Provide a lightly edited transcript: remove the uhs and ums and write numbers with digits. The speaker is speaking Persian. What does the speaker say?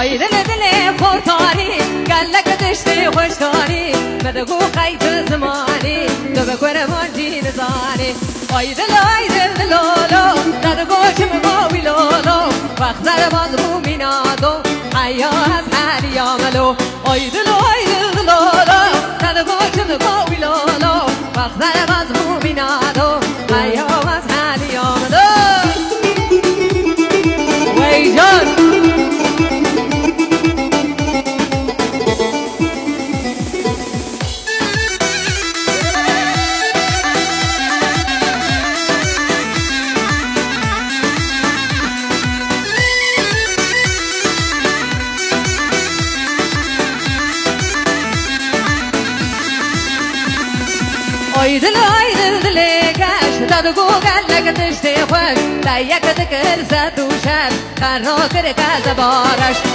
ای دل دل پرتاری گلک دشتی خوشتاری بدگو قید زمانی تو به قربان جین زانی ای دل لولو ددگو چم گوی لولو وقت در باز بو مینادو ایا از هری آملو ای دل لولو ددگو چم گوی لولو وقت در باز بو مینادو ایا از هری آملو وی جان ای دل کش دادگو گلک تشتی خوش تا یک دکل زد و شد خرا کرد که زبارش